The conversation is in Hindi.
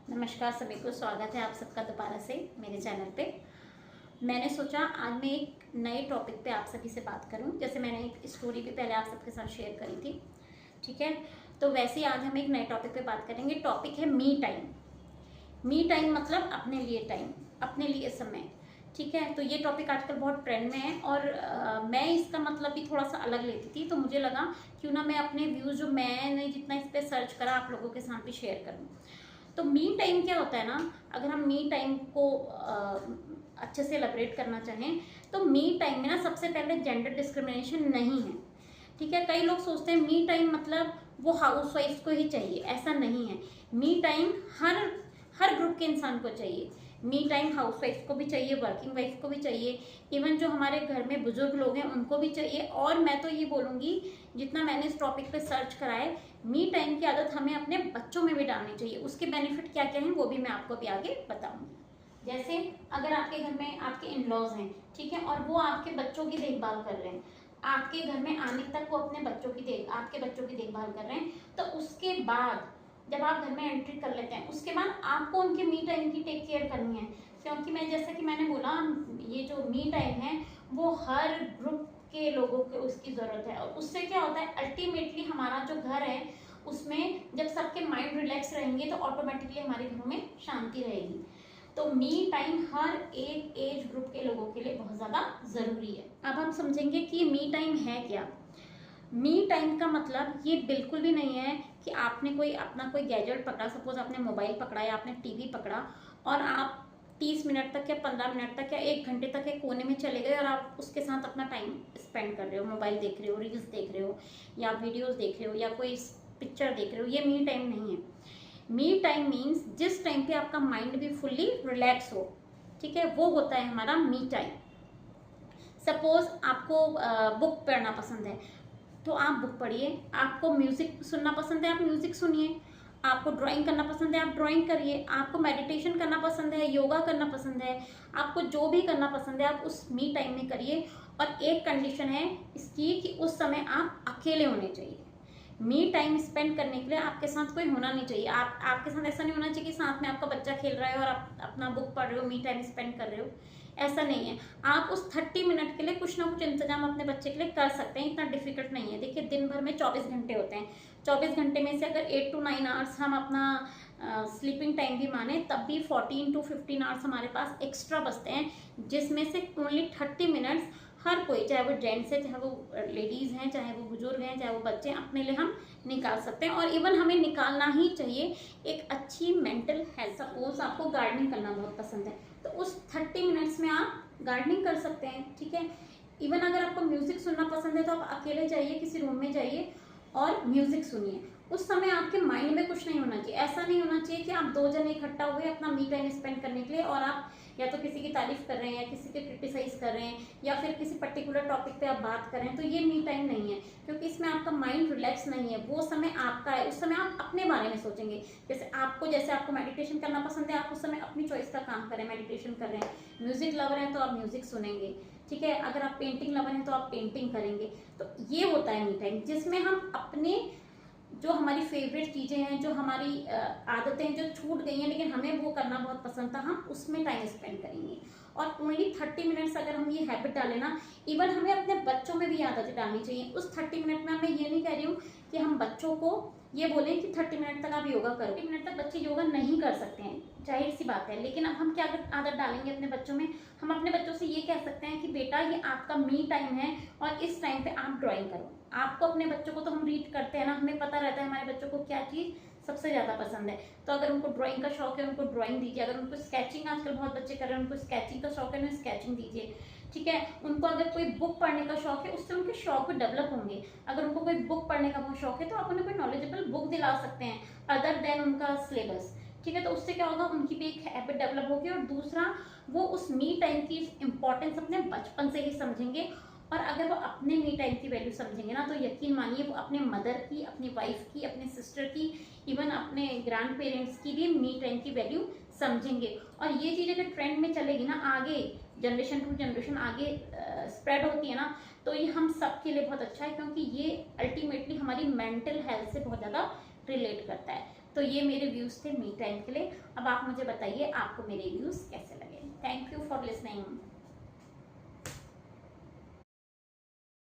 नमस्कार सभी को, स्वागत है आप सबका दोबारा से मेरे चैनल पे। मैंने सोचा आज मैं एक नए टॉपिक पे आप सभी से बात करूं। जैसे मैंने एक स्टोरी भी पहले आप सबके साथ शेयर करी थी, ठीक है। तो वैसे ही आज हम एक नए टॉपिक पे बात करेंगे। टॉपिक है मी टाइम। मी टाइम मतलब अपने लिए टाइम, अपने लिए समय, ठीक है। तो ये टॉपिक आजकल बहुत ट्रेंड में है और मैं इसका मतलब भी थोड़ा सा अलग लेती थी। तो मुझे लगा क्यों ना मैं अपने व्यूज़ जो मैंने जितना इस पर सर्च करा आप लोगों के साथ भी शेयर करूँ। तो मी टाइम क्या होता है ना, अगर हम मी टाइम को अच्छे से एलैबोरेट करना चाहें तो मी टाइम में ना सबसे पहले जेंडर डिस्क्रिमिनेशन नहीं है, ठीक है। कई लोग सोचते हैं मी टाइम मतलब वो हाउस वाइफ को ही चाहिए, ऐसा नहीं है। मी टाइम हर ग्रुप के इंसान को चाहिए। मी टाइम हाउस वाइफ को भी चाहिए, वर्किंग वाइफ को भी चाहिए, इवन जो हमारे घर में बुजुर्ग लोग हैं उनको भी चाहिए। और मैं तो ये बोलूँगी, जितना मैंने इस टॉपिक पे सर्च करा है, मी टाइम की आदत हमें अपने बच्चों में भी डालनी चाहिए। उसके बेनिफिट क्या क्या हैं वो भी मैं आपको अभी आगे बताऊँगी। जैसे अगर आपके घर में आपके इन लॉज हैं, ठीक है, और वो आपके बच्चों की देखभाल कर रहे हैं, आपके घर में आने तक वो अपने बच्चों की आपके बच्चों की देखभाल कर रहे हैं, तो उसके बाद जब आप घर में एंट्री कर लेते हैं उसके बाद आपको उनके मी टाइम की टेक केयर करनी है। क्योंकि मैं जैसा कि मैंने बोला, ये जो मी टाइम है वो हर ग्रुप के लोगों को उसकी ज़रूरत है। और उससे क्या होता है, अल्टीमेटली हमारा जो घर है उसमें जब सबके माइंड रिलैक्स रहेंगे तो ऑटोमेटिकली हमारे घरों में शांति रहेगी। तो मी टाइम हर एक एज ग्रुप के लोगों के लिए बहुत ज़्यादा ज़रूरी है। अब हम समझेंगे कि मी टाइम है क्या। मी टाइम का मतलब ये बिल्कुल भी नहीं है कि आपने कोई अपना कोई गैजेट पकड़ा, सपोज आपने मोबाइल पकड़ा या आपने टीवी पकड़ा और आप 30 मिनट तक या 15 मिनट तक या 1 घंटे तक एक कोने में चले गए और आप उसके साथ अपना टाइम स्पेंड कर रहे हो, मोबाइल देख रहे हो, रील्स देख रहे हो या वीडियोस देख रहे हो या कोई पिक्चर देख रहे हो। ये मी टाइम नहीं है। मी टाइम मीन्स जिस टाइम पे आपका माइंड भी फुल्ली रिलैक्स हो, ठीक है, वो होता है हमारा मी टाइम। सपोज आपको बुक पढ़ना पसंद है तो आप बुक पढ़िए, आपको म्यूज़िक सुनना पसंद है आप म्यूज़िक सुनिए, आपको ड्राइंग करना पसंद है आप ड्राइंग करिए, आपको मेडिटेशन करना पसंद है, योगा करना पसंद है, आपको जो भी करना पसंद है आप उस मी टाइम में करिए। और एक कंडीशन है इसकी कि उस समय आप अकेले होने चाहिए। मी टाइम स्पेंड करने के लिए आपके साथ कोई होना नहीं चाहिए। आपके साथ ऐसा नहीं होना चाहिए कि साथ में आपका बच्चा खेल रहा है और आप अपना बुक पढ़ रहे हो, मी टाइम स्पेंड कर रहे हो, ऐसा नहीं है। आप उस 30 मिनट के लिए कुछ ना कुछ इंतजाम अपने बच्चे के लिए कर सकते हैं, इतना डिफिकल्ट नहीं है। देखिए दिन भर में 24 घंटे होते हैं, 24 घंटे में से अगर 8 to 9 आवर्स हम अपना स्लीपिंग टाइम भी माने तब भी 14 to 15 आवर्स हमारे पास एक्स्ट्रा बचते हैं, जिसमें से ओनली 30 मिनट्स हर कोई, चाहे वो जेंट्स है, चाहे वो लेडीज़ हैं, चाहे वो बुजुर्ग हैं, चाहे वो बच्चे हैं, अपने लिए हम निकाल सकते हैं। और इवन हमें निकालना ही चाहिए एक अच्छी मेंटल हेल्थ। सपोज आपको गार्डनिंग करना बहुत पसंद है तो उस 30 मिनट्स में आप गार्डनिंग कर सकते हैं, ठीक है। इवन अगर आपको म्यूज़िक सुनना पसंद है तो आप अकेले जाइए, किसी रूम में जाइए और म्यूज़िक सुनिए। उस समय आपके माइंड में कुछ नहीं होना चाहिए। ऐसा नहीं होना चाहिए कि आप 2 जने इकट्ठा हुए अपना मी टाइम स्पेंड करने के लिए और आप या तो किसी की तारीफ कर रहे हैं या किसी के क्रिटिसाइज कर रहे हैं या फिर किसी पर्टिकुलर टॉपिक पे आप बात कर रहे हैं, तो ये मी टाइम नहीं है। क्योंकि इसमें आपका माइंड रिलैक्स नहीं है, वो समय आपका है। उस समय आप अपने बारे में सोचेंगे। जैसे आपको मेडिटेशन करना पसंद है, आप उस समय अपनी चॉइस का काम करें, मेडिटेशन कर रहे हैं। म्यूजिक लवर हैं तो आप म्यूजिक सुनेंगे, ठीक है। अगर आप पेंटिंग लवर हैं तो आप पेंटिंग करेंगे। तो ये होता है मी टाइम, जिसमें हम अपने जो हमारी फेवरेट चीज़ें हैं, जो हमारी आदतें जो छूट गई हैं लेकिन हमें वो करना बहुत पसंद था, हम उसमें टाइम स्पेंड करेंगे। और ओनली 30 मिनट्स अगर हम ये हैबिट डालें ना, इवन हमें अपने बच्चों में भी आदतें डालनी चाहिए। उस 30 मिनट में मैं ये नहीं कह रही हूँ कि हम बच्चों को ये बोलें कि 30 मिनट तक आप योगा करो। 30 मिनट तक बच्चे योगा नहीं कर सकते हैं, जाहिर सी बात है। लेकिन अब हम क्या आदत डालेंगे अपने बच्चों में, हम अपने बच्चों से ये कह सकते हैं कि बेटा ये आपका मी टाइम है और इस टाइम पे आप ड्राइंग करो। आपको अपने बच्चों को, तो हम रीड करते हैं ना, हमें पता रहता है हमारे बच्चों को क्या चीज़ सबसे ज़्यादा पसंद है। तो अगर उनको ड्राइंग का शौक है उनको ड्राइंग दीजिए। अगर उनको स्केचिंग, आजकल बहुत बच्चे कर रहे हैं, उनको स्केचिंग का शौक है उन्हें स्केचिंग दीजिए, ठीक है। उनको अगर कोई बुक पढ़ने का शौक है उससे उनके शौक डेवलप होंगे। अगर उनको कोई बुक पढ़ने का बहुत शौक है तो आप उन्हें कोई नॉलेजेबल बुक दिला सकते हैं अदर देन उनका सिलेबस, ठीक है। तो उससे क्या होगा, उनकी भी एक हैबिट डेवलप होगी और दूसरा वो उस मी टाइम की इम्पोर्टेंस अपने बचपन से ही समझेंगे। और अगर वो अपने मी टाइम की वैल्यू समझेंगे ना, तो यकीन मानिए वो अपने मदर की, अपनी वाइफ की, अपने सिस्टर की, इवन अपने ग्रैंड पेरेंट्स की भी मी टाइम की वैल्यू समझेंगे। और ये चीज़ अगर ट्रेंड में चलेगी ना, आगे जनरेशन टू जनरेशन आगे स्प्रेड होती है ना, तो ये हम सब के लिए बहुत अच्छा है। क्योंकि ये अल्टीमेटली हमारी मेंटल हेल्थ से बहुत ज़्यादा रिलेट करता है। तो ये मेरे व्यूज़ थे मी टाइम के लिए। अब आप मुझे बताइए आपको मेरे व्यूज़ कैसे लगे। Thank you for listening.